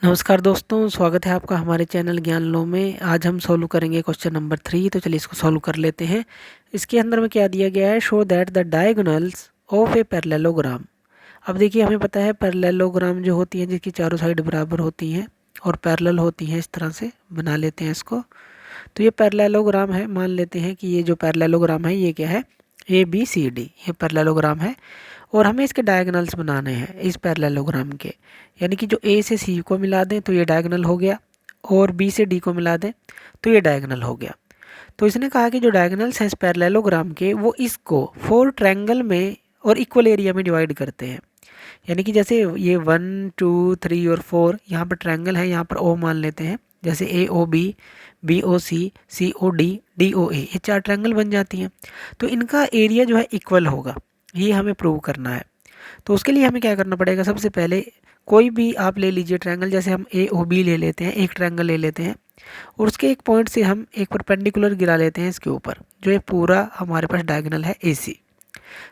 नमस्कार दोस्तों, स्वागत है आपका हमारे चैनल ज्ञान लो में। आज हम सॉल्व करेंगे क्वेश्चन नंबर 3। तो चलिए इसको सॉल्व कर लेते हैं। इसके अंदर में क्या दिया गया है, show that the diagonals of a parallelogram. अब देखिए, हमें पता है पैरेललोग्राम जो होती है जिसकी चारों साइड बराबर होती हैं और पैरेलल होती हैं, इस तरह से बना लेते हैं इसको। तो ये पैरेललोग्राम है, मान लेते हैं कि ये जो पैरेललोग्राम है ये क्या है, ABCD, ये पैरेललोग्राम है। और हमें इसके डायगोनल्स बनाने हैं इस पैरेललोग्राम के, यानी कि जो A से C को मिला दें तो ये डायगोनल हो गया, और B से D को मिला दें तो ये डायगोनल हो गया। तो इसने कहा कि जो डायगोनल्स हैं इस पैरेललोग्राम के, वो इसको 4 ट्रायंगल में और इक्वल एरिया में डिवाइड करते हैं। यानी कि जैसे ये 1, 2, 3 और 4 यहाँ पर ट्रायंगल है, यहाँ पर O मान लेते हैं। जैसे AOB, BOC, COD, DOA, ये 4 ट्रायंगल बन जाती हैं। तो इनका एरिया जो है इक्वल होगा, ये हमें प्रूव करना है। तो उसके लिए हमें क्या करना पड़ेगा, सबसे पहले कोई भी आप ले लीजिए ट्रायंगल। जैसे हम AOB ले लेते हैं, एक ट्रायंगल ले लेते हैं, और उसके एक पॉइंट से हम एक परपेंडिकुलर गिरा लेते हैं इसके ऊपर, जो ये पूरा हमारे पास डायगोनल है AC।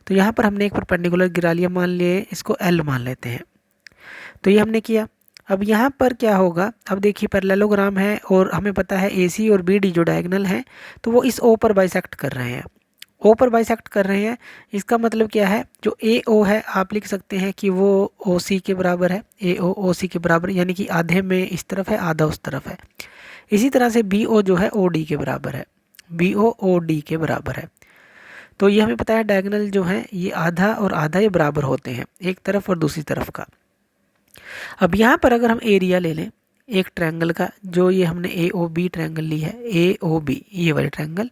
तो यहाँ पर हमने एक परपेंडिकुलर गिरा लिया, मान लिए इसको L मान लेते हैं। तो ये हमने किया। अब यहाँ पर क्या होगा, अब देखिए पैरेललोग्राम है और हमें पता है AC और BD जो डायगोनल हैं, तो वो इस O पर बाइसेक्ट कर रहे हैं। O पर बाइसेक्ट कर रहे हैं, इसका मतलब क्या है, जो AO है आप लिख सकते हैं कि वो OC के बराबर है। AO OC के बराबर, यानी कि आधे में इस तरफ है, आधा उस तरफ है। इसी तरह से BO जो है OD के बराबर है, BO OD के बराबर है। तो ये हमें पता है डायगोनल जो है ये आधा और आधा ये बराबर होते हैं, एक तरफ और दूसरी तरफ का। अब यहाँ पर अगर हम एरिया ले लें एक ट्रायंगल का, जो ये हमने AOB ट्रायंगल ली है, AOB ये वाली ट्रायंगल,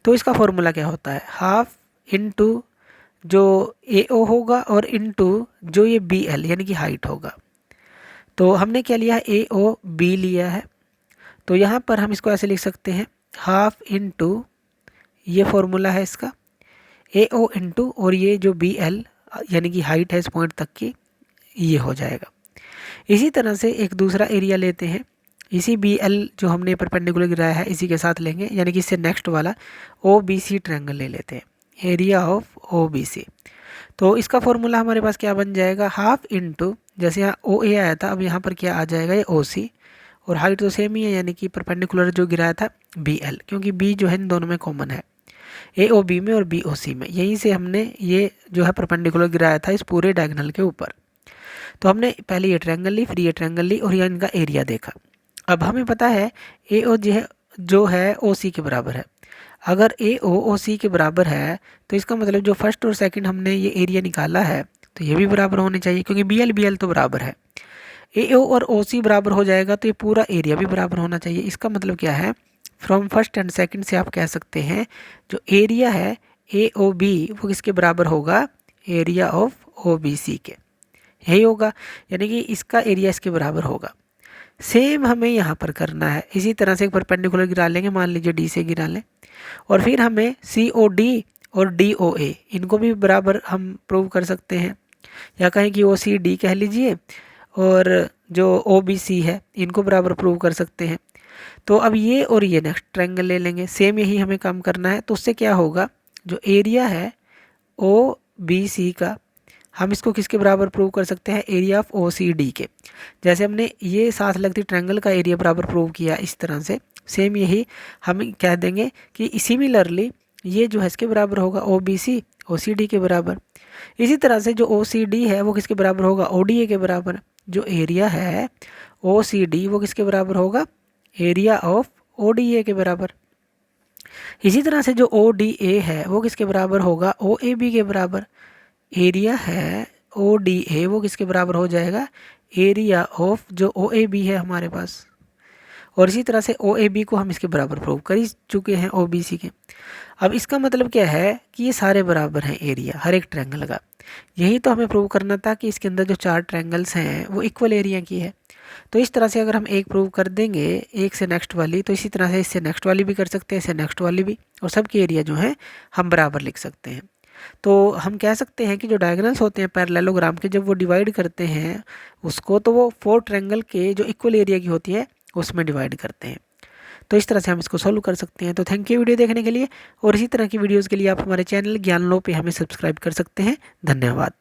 तो इसका फॉर्मूला क्या होता है, हाफ इनटू जो AO होगा और इनटू जो ये BL यानी कि हाइट होगा। तो हमने क्या लिया है, AOB लिया है। तो यहाँ पर हम इसको ऐसे लिख सकते हैं, हाफ इनटू ये फॉर्मूला है इसका, AO इनटू और ये जो BL यानी कि हाइट है इस पॉइंट तक की, ये हो जाएगा। इसी तरह से एक दूसरा एरिया लेते हैं, इसी BL जो हमने परपेंडिकुलर गिराया है इसी के साथ लेंगे, यानी कि इससे नेक्स्ट वाला OBC ट्रायंगल ले लेते हैं, एरिया ऑफ OBC। तो इसका फॉर्मूला हमारे पास क्या बन जाएगा, हाफ इनटू, जैसे यहाँ OA आया था अब यहाँ पर क्या आ जाएगा, ये OC, और हाइट तो सेम ही है यानी कि परपेंडिकुलर जो गिराया था BL, क्योंकि B जो है इन दोनों में कॉमन है, AOB में और BOC में। यहीं से हमने ये जो है परपेंडिकुलर गिराया था इस पूरे डायगोनल के ऊपर। तो हमने पहले ये ट्रायंगल ली, फिर ये ट्रायंगल ली और ये इनका एरिया देखा। अब हमें पता है AO जो है OC के बराबर है। अगर AO OC के बराबर है तो इसका मतलब जो फर्स्ट और सेकंड हमने ये एरिया निकाला है तो ये भी बराबर होने चाहिए, क्योंकि BL तो बराबर है। AO और OC बराबर हो जाएगा तो ये पूरा एरिया भी बराबर होना चाहिए। इसका मतलब क्या है, फ्रॉम फर्स्ट एंड सेकंड से आप कह सकते हैं जो एरिया है AOB वो किसके बराबर होगा, एरिया ऑफ OBC के, यही होगा, यानी कि इसका एरिया इसके बराबर होगा। सेम हमें यहाँ पर करना है, इसी तरह से एक परपेंडिकुलर गिरा लेंगे, मान लीजिए D से गिरा लें, और फिर हमें COD और DOA इनको भी बराबर हम प्रूव कर सकते हैं, या कहें कि OCD कह लीजिए, और जो OBC है इनको बराबर प्रूव कर सकते हैं। तो अब ये और ये नेक्स्ट ट्रायंगल ले लेंगे, सेम यही हमें काम करना है। तो उससे क्या होगा, जो एरिया है OBC का, हम इसको किसके बराबर प्रूव कर सकते हैं, एरिया ऑफ OCD के। जैसे हमने ये साथ लगती ट्रायंगल का एरिया बराबर प्रूव किया, इस तरह से सेम यही हम कह देंगे कि सिमिलरली ये जो है इसके बराबर होगा OBC OCD के बराबर। इसी तरह से जो OCD है वो किसके बराबर होगा, ODA के बराबर। जो एरिया है OCD वो किसके बराबर होगा, एरिया ऑफ ODA के बराबर। इसी तरह से जो ODA है वो किसके बराबर होगा, OAB के बराबर। एरिया है ODA वो किसके बराबर हो जाएगा, एरिया ऑफ जो OAB है हमारे पास। और इसी तरह से OAB को हम इसके बराबर प्रूव कर ही चुके हैं OBC के। अब इसका मतलब क्या है कि ये सारे बराबर हैं एरिया हर एक ट्रायंगल का। यही तो हमें प्रूव करना था कि इसके अंदर जो 4 ट्रायंगल्स हैं वो इक्वल एरिया की है। तो इस तरह से अगर हम एक प्रूव कर देंगे एक से नेक्स्ट वाली, तो इसी तरह से इससे नेक्स्ट वाली भी कर सकते हैं, इससे नेक्स्ट वाली भी, और सबके एरिया जो है हम बराबर लिख सकते हैं। तो हम कह सकते हैं कि जो डायगोनल्स होते हैं पैरेललोग्राम के, जब वो डिवाइड करते हैं उसको, तो वो 4 ट्रायंगल के जो इक्वल एरिया की होती है उसमें डिवाइड करते हैं। तो इस तरह से हम इसको सॉल्व कर सकते हैं। तो थैंक यू वीडियो देखने के लिए, और इसी तरह की वीडियोज़ के लिए आप हमारे चैनल ज्ञान लो पे हमें सब्सक्राइब कर सकते हैं। धन्यवाद।